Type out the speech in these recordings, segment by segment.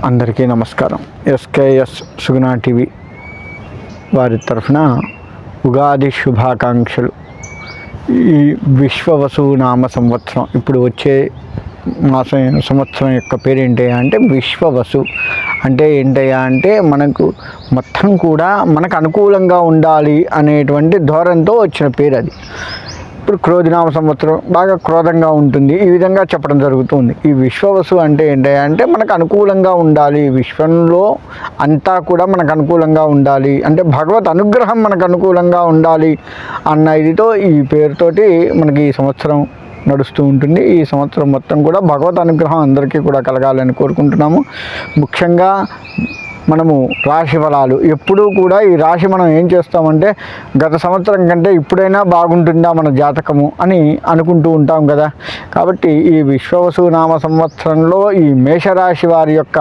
అందరికీ నమస్కారం. ఎస్కేఎస్ సుగుణ టీవీ వారి తరఫున ఉగాది శుభాకాంక్షలు. ఈ విశ్వవసునామ సంవత్సరం ఇప్పుడు వచ్చే సంవత్సరం యొక్క పేరు ఏంటయ్యా అంటే విశ్వవసు. అంటే ఏంటయ్యా అంటే మనకు మొత్తం కూడా మనకు అనుకూలంగా ఉండాలి అనేటువంటి ధోరణితో వచ్చిన పేరు అది. ఇప్పుడు క్రోధినామ సంవత్సరం బాగా క్రోధంగా ఉంటుంది, ఈ విధంగా చెప్పడం జరుగుతుంది. ఈ విశ్వవసు అంటే ఏంటంటే మనకు అనుకూలంగా ఉండాలి, విశ్వంలో అంతా కూడా మనకు అనుకూలంగా ఉండాలి, అంటే భగవత్ అనుగ్రహం మనకు అనుకూలంగా ఉండాలి అన్న ఇదితో ఈ పేరుతోటి మనకి ఈ సంవత్సరం నడుస్తూ ఉంటుంది. ఈ సంవత్సరం మొత్తం కూడా భగవత్ అనుగ్రహం అందరికీ కూడా కలగాలని కోరుకుంటున్నాము. ముఖ్యంగా మనము రాశి ఫలాలు ఎప్పుడూ కూడా ఈ రాశి మనం ఏం చేస్తామంటే గత సంవత్సరం కంటే ఇప్పుడైనా బాగుంటుందా మన జాతకము అని అనుకుంటూ ఉంటాం కదా. కాబట్టి ఈ విశ్వవసునామ సంవత్సరంలో ఈ మేషరాశి వారి యొక్క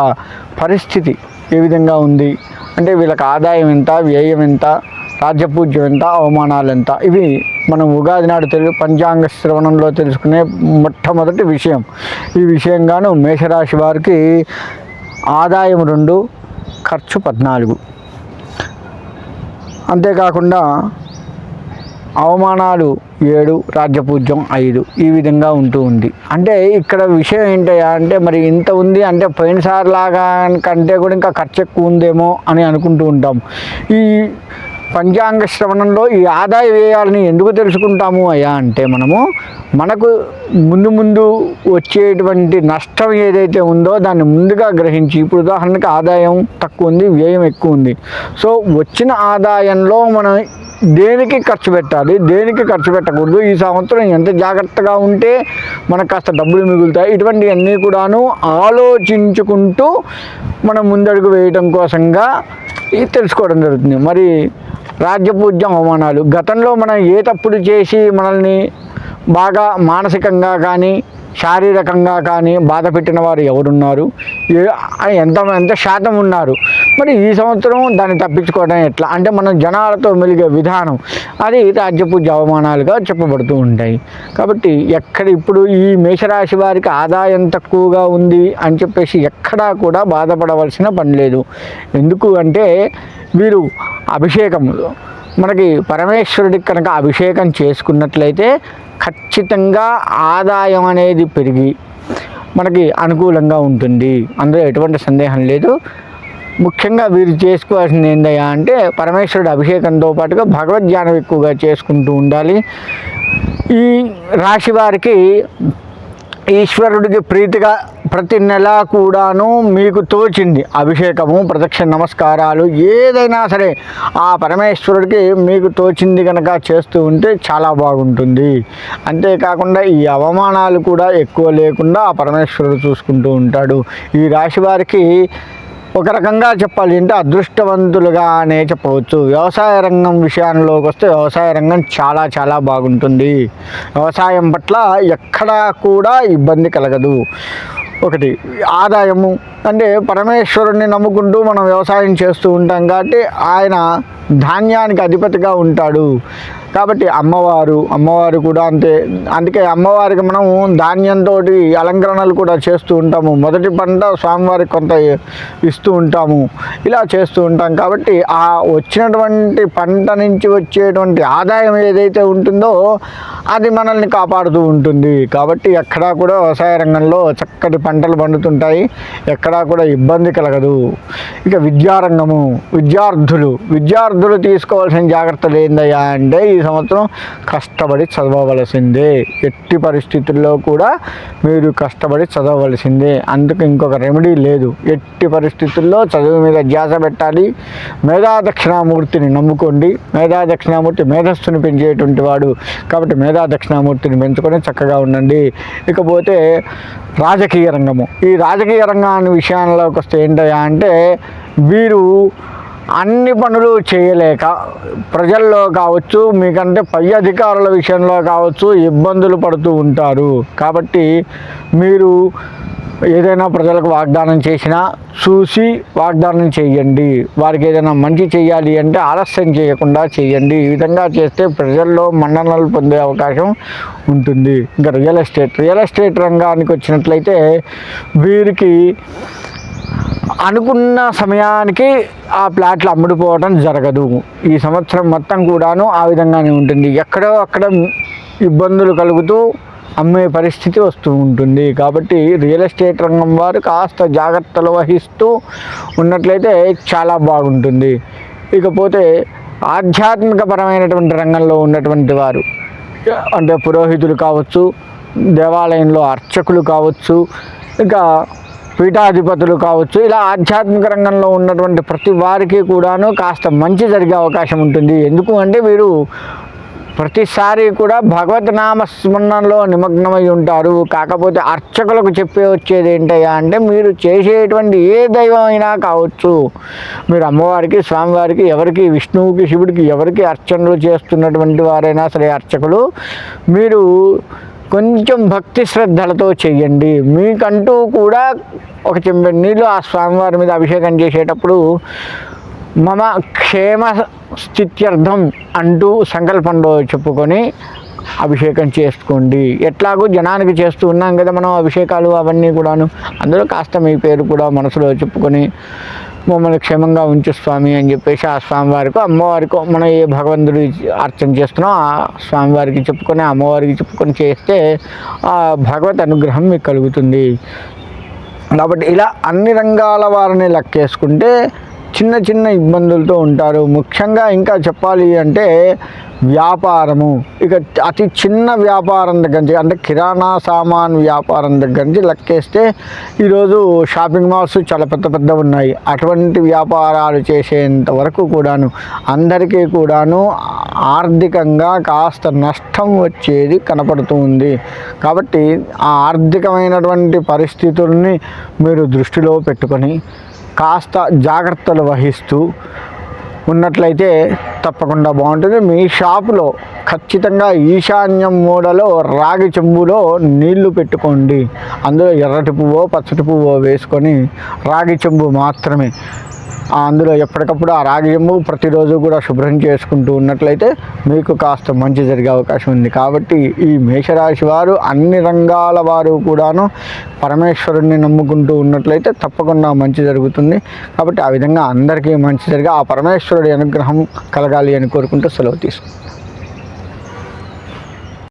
పరిస్థితి ఏ విధంగా ఉంది అంటే వీళ్ళకి ఆదాయం ఎంత, వ్యయం ఎంత, రాజ్యపూజ్యం ఎంత, అవమానాలు ఎంత, ఇవి మనం ఉగాది నాడు పంచాంగ శ్రవణంలో తెలుసుకునే మొట్టమొదటి విషయం. ఈ విషయంగాను మేషరాశి వారికి ఆదాయం 2, ఖర్చు 14, అంతేకాకుండా అవమానాలు 7, రాజ్యపూజ్యం 5, ఈ విధంగా ఉంటూ ఉంది. అంటే ఇక్కడ విషయం ఏంటయ్యా అంటే మరి ఇంత ఉంది అంటే పోయినసారి లాగా కంటే కూడా ఇంకా ఖర్చు ఎక్కువ ఉందేమో అని అనుకుంటూ ఉంటాం. ఈ పంచాంగ శ్రవణంలో ఈ ఆదాయ వ్యయాలని ఎందుకు తెలుసుకుంటాము అయ్యా అంటే మనకు ముందు వచ్చేటువంటి నష్టం ఏదైతే ఉందో దాన్ని ముందుగా గ్రహించి, ఇప్పుడు ఉదాహరణకి ఆదాయం తక్కువ ఉంది, వ్యయం ఎక్కువ ఉంది. సో వచ్చిన ఆదాయంలో మనం దేనికి ఖర్చు పెట్టాలి, దేనికి ఖర్చు పెట్టకూడదు, ఈ సంవత్సరం ఎంత జాగ్రత్తగా ఉంటే మనకు కాస్త డబ్బులు మిగులుతాయి, ఇటువంటివన్నీ కూడాను ఆలోచించుకుంటూ మనం ముందడుగు వేయటం కోసంగా ఇది తెలుసుకోవడం జరుగుతుంది. మరి రాజ్యపూజ్యం అవమానాలు, గతంలో మనం ఏ తప్పులు చేసి మనల్ని బాగా మానసికంగా కానీ శారీరకంగా కానీ బాధ పెట్టిన వారు ఎవరున్నారు, ఎంత శాతం ఉన్నారు, మరి ఈ సంవత్సరం దాన్ని తప్పించుకోవడం ఎట్లా అంటే మనం జనాలతో మెలిగే విధానం అది రాజ్యపూజ్య అవమానాలుగా చెప్పబడుతూ ఉంటాయి. కాబట్టి ఇప్పుడు ఈ మేషరాశి వారికి ఆదాయం తక్కువగా ఉంది అని చెప్పేసి ఎక్కడా కూడా బాధపడవలసిన పని లేదు. ఎందుకు అంటే వీరు అభిషేకం మనకి పరమేశ్వరుడికి కనుక అభిషేకం చేసుకున్నట్లయితే ఖచ్చితంగా ఆదాయం అనేది పెరిగి మనకి అనుకూలంగా ఉంటుంది, అందులో ఎటువంటి సందేహం లేదు. ముఖ్యంగా వీరు చేసుకోవాల్సింది ఏందయ్యా అంటే పరమేశ్వరుడు అభిషేకంతో పాటుగా భగవద్ధ్యానం ఎక్కువగా చేసుకుంటూ ఉండాలి. ఈ రాశి వారికి ఈశ్వరుడికి ప్రీతిగా ప్రతి నెల కూడాను మీకు తోచింది అభిషేకము, ప్రదక్షిణ నమస్కారాలు ఏదైనా సరే ఆ పరమేశ్వరుడికి మీకు తోచింది కనుక చేస్తూ ఉంటే చాలా బాగుంటుంది. అంతేకాకుండా ఈ అవమానాలు కూడా ఎక్కువ లేకుండా ఆ పరమేశ్వరుడు చూసుకుంటూ ఉంటాడు. ఈ రాశి వారికి ఒక రకంగా చెప్పాలి అంటే అదృష్టవంతులుగానే చెప్పవచ్చు. వ్యవసాయ రంగం విషయంలోకి వస్తే వ్యవసాయ రంగం చాలా చాలా బాగుంటుంది. వ్యవసాయం పట్ల ఎక్కడా కూడా ఇబ్బంది కలగదు. ఒకటి ఆదాయము అంటే పరమేశ్వరుణ్ణి నమ్ముకుంటూ మనం వ్యవసాయం చేస్తూ ఉంటాం కాబట్టి ఆయన ధాన్యానికి అధిపతిగా ఉంటాడు. కాబట్టి అమ్మవారు కూడా అంతే. అందుకే అమ్మవారికి మనం ధాన్యంతో అలంకరణలు కూడా చేస్తూ ఉంటాము. మొదటి పంట స్వామివారికి కొంత ఇస్తూ ఉంటాము, ఇలా చేస్తూ ఉంటాం. కాబట్టి ఆ వచ్చినటువంటి పంట నుంచి వచ్చేటువంటి ఆదాయం ఏదైతే ఉంటుందో అది మనల్ని కాపాడుతూ ఉంటుంది. కాబట్టి ఎక్కడా కూడా వ్యవసాయ రంగంలో చక్కటి పంటలు పండుతుంటాయి, ఎక్కడా కూడా ఇబ్బంది కలగదు. ఇక విద్యారంగము, విద్యార్థులు తీసుకోవాల్సిన జాగ్రత్తలు ఏందయ్యా అంటే ఈ సంవత్సరం కష్టపడి చదవవలసిందే. ఎట్టి పరిస్థితుల్లో కూడా మీరు కష్టపడి చదవవలసిందే. అందుకు ఇంకొక రెమెడీ లేదు. ఎట్టి పరిస్థితుల్లో చదువు మీద ధ్యాస పెట్టాలి. మేధాదక్షిణామూర్తిని నమ్ముకోండి. మేధాదక్షిణామూర్తి మేధస్సును పెంచేటువంటి వాడు కాబట్టి మేధాదక్షిణామూర్తిని పెంచుకొని చక్కగా ఉండండి. ఇకపోతే రాజకీయ రంగము, ఈ రాజకీయ రంగాన్ని విషయంలోకి వస్తే ఏంటయ్యా అంటే వీరు అన్ని పనులు చేయలేక ప్రజల్లో కావచ్చు, మీకంటే పై అధికారుల విషయంలో కావచ్చు ఇబ్బందులు పడుతూ ఉంటారు. కాబట్టి మీరు ఏదైనా ప్రజలకు వాగ్దానం చేసినా చూసి వాగ్దానం చేయండి. వారికి ఏదైనా మంచి చేయాలి అంటే ఆలస్యం చేయకుండా చేయండి. ఈ విధంగా చేస్తే ప్రజల్లో మన్ననలు పొందే అవకాశం ఉంటుంది. ఇంకా రియల్ ఎస్టేట్ రంగానికి వచ్చినట్లయితే వీరికి అనుకున్న సమయానికి ఆ ప్లాట్లు అమ్ముడుపోవడం జరగదు. ఈ సంవత్సరం మొత్తం కూడాను ఆ విధంగానే ఉంటుంది. ఎక్కడో అక్కడ ఇబ్బందులు కలుగుతూ అమ్మే పరిస్థితి వస్తూ ఉంటుంది. కాబట్టి రియల్ ఎస్టేట్ రంగం వారు కాస్త జాగ్రత్తలు వహిస్తూ ఉన్నట్లయితే చాలా బాగుంటుంది. ఇకపోతే ఆధ్యాత్మికపరమైనటువంటి రంగంలో ఉన్నటువంటి వారు అంటే పురోహితులు కావచ్చు, దేవాలయంలో అర్చకులు కావచ్చు, ఇంకా పీఠాధిపతులు కావచ్చు, ఇలా ఆధ్యాత్మిక రంగంలో ఉన్నటువంటి ప్రతి వారికి కూడాను కాస్త మంచి జరిగే అవకాశం ఉంటుంది. ఎందుకు అంటే వీరు ప్రతిసారి కూడా భగవత్ నామ స్మరణలో నిమగ్నమై ఉంటారు. కాకపోతే అర్చకులకు చెప్పే వచ్చేది ఏంటయ్యా అంటే మీరు చేసేటువంటి ఏ దైవం అయినా కావచ్చు, మీరు అమ్మవారికి, స్వామివారికి, ఎవరికి, విష్ణువుకి, శివుడికి ఎవరికి అర్చనలు చేస్తున్నటువంటి వారైనా సరే అర్చకులు, మీరు కొంచెం భక్తి శ్రద్ధలతో చెయ్యండి. మీకంటూ కూడా ఒక చెంబెడు నీళ్ళు ఆ స్వామివారి మీద అభిషేకం చేసేటప్పుడు మమ క్షేమ స్థిత్యర్థం అంటూ సంకల్పంలో చెప్పుకొని అభిషేకం చేసుకోండి. ఎట్లాగూ జనానికి చేస్తూ ఉన్నాం కదా మనం అభిషేకాలు అవన్నీ కూడాను, అందులో కాస్త మీ పేరు కూడా మనసులో చెప్పుకొని మమ్మల్ని క్షేమంగా ఉంచు స్వామి అని చెప్పేసి ఆ స్వామివారికో అమ్మవారికో మనం ఏ భగవంతుడి అర్చన చేస్తున్నాం ఆ స్వామివారికి చెప్పుకొని అమ్మవారికి చెప్పుకొని చేస్తే ఆ భగవత్ అనుగ్రహం మీకు కలుగుతుంది. కాబట్టి ఇలా అన్ని రంగాల వారిని లెక్కేసుకుంటే చిన్న చిన్న ఇబ్బందులతో ఉంటారు. ముఖ్యంగా ఇంకా చెప్పాలి అంటే వ్యాపారము, ఇక అతి చిన్న వ్యాపారం దగ్గర నుంచి అంటే కిరాణా సామాన్ వ్యాపారం దగ్గర నుంచి లెక్కేస్తే ఈరోజు షాపింగ్ మాల్స్ చాలా పెద్ద పెద్ద ఉన్నాయి. అటువంటి వ్యాపారాలు చేసేంత వరకు కూడాను అందరికీ కూడాను ఆర్థికంగా కాస్త నష్టం వచ్చేది కనపడుతూ ఉంది. కాబట్టి ఆ ఆర్థికమైనటువంటి పరిస్థితుల్ని మీరు దృష్టిలో పెట్టుకొని కాస్త జాగ్రత్తలు వహిస్తూ ఉన్నట్లయితే తప్పకుండా బాగుంటుంది. మీ షాపులో ఖచ్చితంగా ఈశాన్యం మూలలో రాగి చెంబులో నీళ్లు పెట్టుకోండి. అందులో ఎర్రటి పువ్వో పచ్చటి పువ్వో వేసుకొని రాగి చెంబు మాత్రమే అందులో ఎప్పటికప్పుడు ఆ రాగి చెంబు ప్రతిరోజు కూడా శుభ్రం చేసుకుంటూ ఉన్నట్లయితే మీకు కాస్త మంచి జరిగే అవకాశం ఉంది. కాబట్టి ఈ మేషరాశి వారు అన్ని రంగాల వారు కూడాను పరమేశ్వరుణ్ణి నమ్ముకుంటూ ఉన్నట్లయితే తప్పకుండా మంచి జరుగుతుంది. కాబట్టి ఆ విధంగా అందరికీ మంచి జరిగి ఆ పరమేశ్వరుడి అనుగ్రహం కలగాలి అని కోరుకుంటూ సెలవు తీసుకుంటాం.